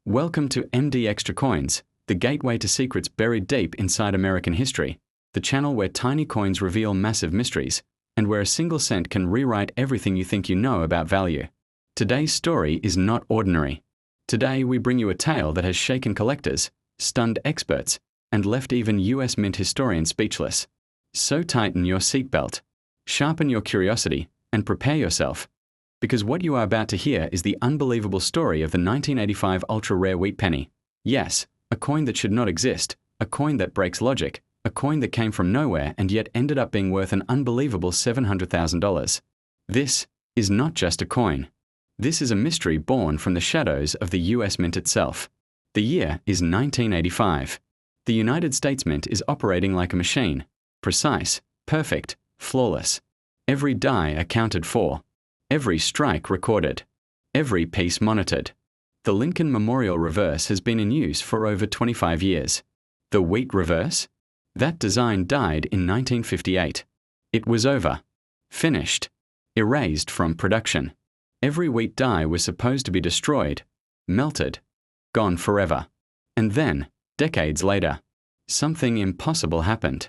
Welcome to MD Extra Coins, the gateway to secrets buried deep inside American history, the channel where tiny coins reveal massive mysteries, and where a single cent can rewrite everything you think you know about value. Today's story is not ordinary. Today we bring you a tale that has shaken collectors, stunned experts, and left even US Mint historians speechless. So tighten your seatbelt, sharpen your curiosity, and prepare yourself. Because what you are about to hear is the unbelievable story of the 1985 ultra-rare wheat penny. Yes, a coin that should not exist, a coin that breaks logic, a coin that came from nowhere and yet ended up being worth an unbelievable $700,000. This is not just a coin. This is a mystery born from the shadows of the US Mint itself. The year is 1985. The United States Mint is operating like a machine. Precise, perfect, flawless. Every die accounted for. Every strike recorded. Every piece monitored. The Lincoln Memorial reverse has been in use for over 25 years. The wheat reverse? That design died in 1958. It was over. Finished. Erased from production. Every wheat die was supposed to be destroyed, melted, gone forever. And then, decades later, something impossible happened.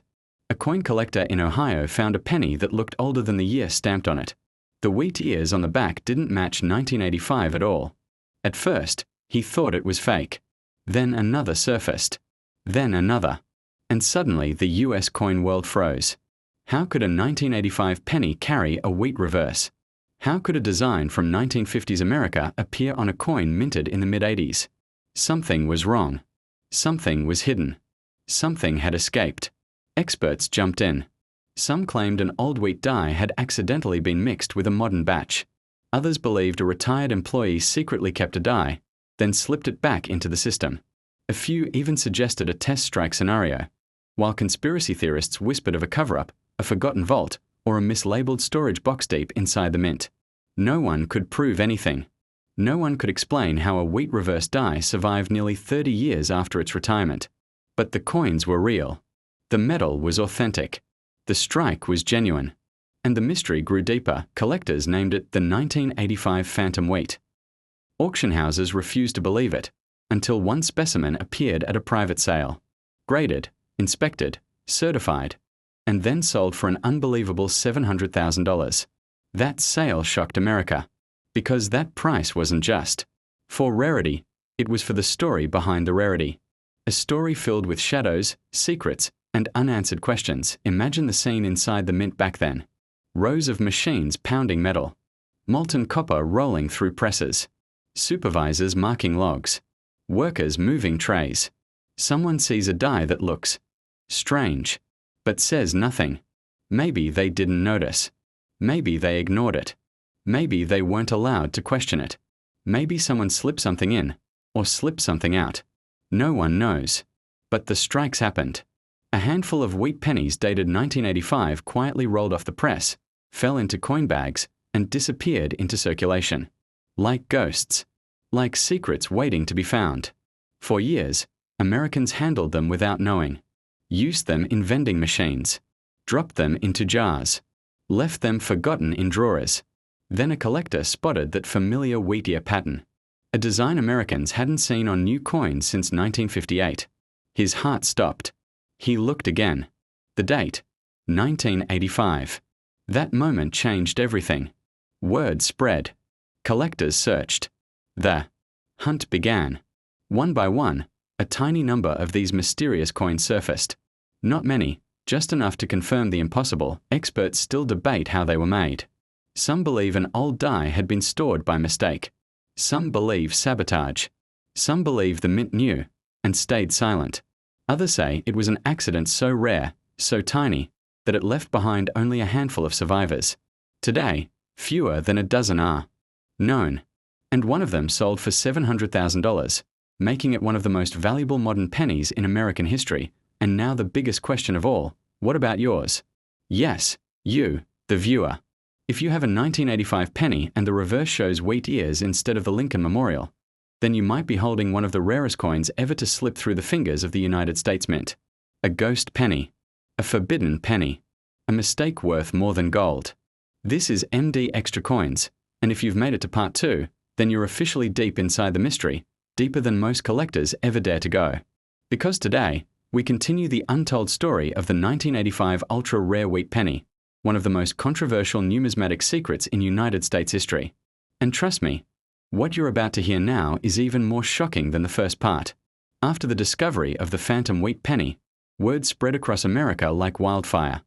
A coin collector in Ohio found a penny that looked older than the year stamped on it. The wheat ears on the back didn't match 1985 at all. At first, he thought it was fake. Then another surfaced. Then another. And suddenly the US coin world froze. How could a 1985 penny carry a wheat reverse? How could a design from 1950s America appear on a coin minted in the mid-80s? Something was wrong. Something was hidden. Something had escaped. Experts jumped in. Some claimed an old wheat die had accidentally been mixed with a modern batch. Others believed a retired employee secretly kept a die, then slipped it back into the system. A few even suggested a test strike scenario, while conspiracy theorists whispered of a cover-up, a forgotten vault, or a mislabeled storage box deep inside the mint. No one could prove anything. No one could explain how a wheat reverse die survived nearly 30 years after its retirement. But the coins were real. The metal was authentic. The strike was genuine. And the mystery grew deeper. Collectors named it the 1985 Phantom Wheat. Auction houses refused to believe it, until one specimen appeared at a private sale. Graded, inspected, certified, and then sold for an unbelievable $700,000. That sale shocked America, because that price wasn't just for rarity, it was for the story behind the rarity. A story filled with shadows, secrets, and unanswered questions. Imagine the scene inside the mint back then. Rows of machines pounding metal. Molten copper rolling through presses. Supervisors marking logs. Workers moving trays. Someone sees a die that looks strange, but says nothing. Maybe they didn't notice. Maybe they ignored it. Maybe they weren't allowed to question it. Maybe someone slipped something in, or slipped something out. No one knows. But the strikes happened. A handful of wheat pennies dated 1985 quietly rolled off the press, fell into coin bags, and disappeared into circulation. Like ghosts. Like secrets waiting to be found. For years, Americans handled them without knowing. Used them in vending machines. Dropped them into jars. Left them forgotten in drawers. Then a collector spotted that familiar wheat ear pattern. A design Americans hadn't seen on new coins since 1958. His heart stopped. He looked again. The date, 1985. That moment changed everything. Word spread. Collectors searched. The hunt began. One by one, a tiny number of these mysterious coins surfaced. Not many, just enough to confirm the impossible. Experts still debate how they were made. Some believe an old die had been stored by mistake. Some believe sabotage. Some believe the mint knew and stayed silent. Others say it was an accident so rare, so tiny, that it left behind only a handful of survivors. Today, fewer than a dozen are known, and one of them sold for $700,000, making it one of the most valuable modern pennies in American history. And now the biggest question of all, what about yours? Yes, you, the viewer. If you have a 1985 penny and the reverse shows wheat ears instead of the Lincoln Memorial, then you might be holding one of the rarest coins ever to slip through the fingers of the United States Mint. A ghost penny. A forbidden penny. A mistake worth more than gold. This is MD Extra Coins, and if you've made it to part 2, then you're officially deep inside the mystery, deeper than most collectors ever dare to go. Because today, we continue the untold story of the 1985 ultra-rare wheat penny, one of the most controversial numismatic secrets in United States history. And trust me, what you're about to hear now is even more shocking than the first part. After the discovery of the phantom wheat penny, word spread across America like wildfire.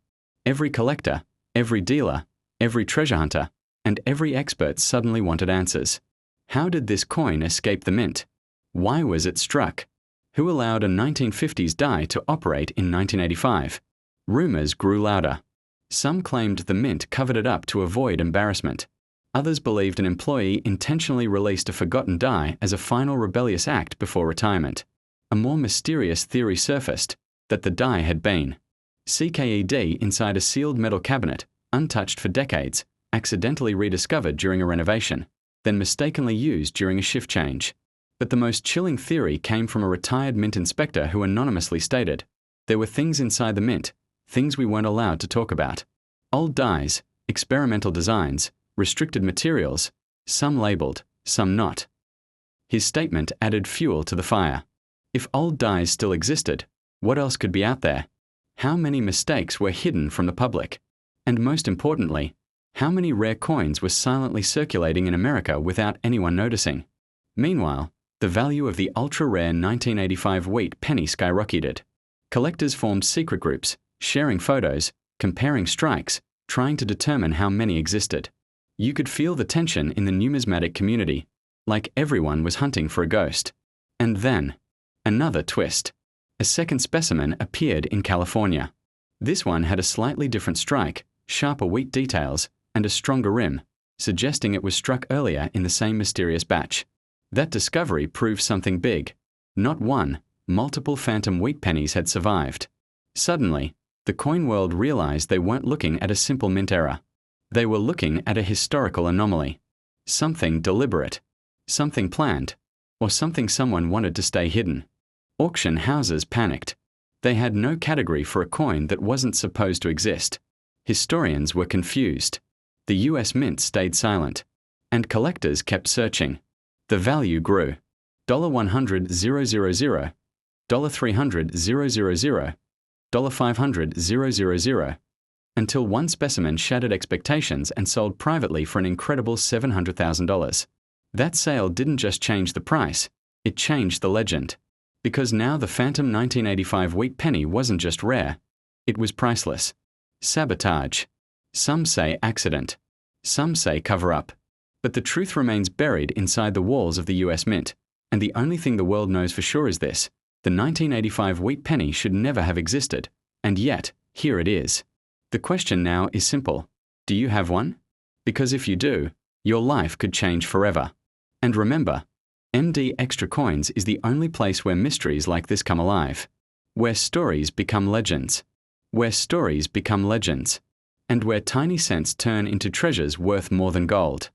Every collector, every dealer, every treasure hunter, and every expert suddenly wanted answers. How did this coin escape the mint? Why was it struck? Who allowed a 1950s die to operate in 1985? Rumors grew louder. Some claimed the mint covered it up to avoid embarrassment. Others believed an employee intentionally released a forgotten die as a final rebellious act before retirement. A more mysterious theory surfaced, that the die had been CKED inside a sealed metal cabinet, untouched for decades, accidentally rediscovered during a renovation, then mistakenly used during a shift change. But the most chilling theory came from a retired mint inspector who anonymously stated, there were things inside the mint, things we weren't allowed to talk about. Old dies, experimental designs, restricted materials, some labeled, some not. His statement added fuel to the fire. If old dies still existed, what else could be out there? How many mistakes were hidden from the public? And most importantly, how many rare coins were silently circulating in America without anyone noticing? Meanwhile, the value of the ultra-rare 1985 wheat penny skyrocketed. Collectors formed secret groups, sharing photos, comparing strikes, trying to determine how many existed. You could feel the tension in the numismatic community, like everyone was hunting for a ghost. And then, another twist. A second specimen appeared in California. This one had a slightly different strike, sharper wheat details, and a stronger rim, suggesting it was struck earlier in the same mysterious batch. That discovery proved something big. Not one, multiple phantom wheat pennies had survived. Suddenly, the coin world realized they weren't looking at a simple mint error. They were looking at a historical anomaly. Something deliberate, something planned, or something someone wanted to stay hidden. Auction houses panicked. They had no category for a coin that wasn't supposed to exist. Historians were confused. The US Mint stayed silent. And collectors kept searching. The value grew. $100,000, $300,000, $500,000, $500,000, until one specimen shattered expectations and sold privately for an incredible $700,000. That sale didn't just change the price, it changed the legend. Because now the phantom 1985 wheat penny wasn't just rare, it was priceless. Sabotage. Some say accident. Some say cover-up. But the truth remains buried inside the walls of the US Mint, and the only thing the world knows for sure is this: the 1985 wheat penny should never have existed, and yet, here it is. The question now is simple. Do you have one? Because if you do, your life could change forever. And remember, MD Extra Coins is the only place where mysteries like this come alive. Where stories become legends. Where stories become legends. And where tiny cents turn into treasures worth more than gold.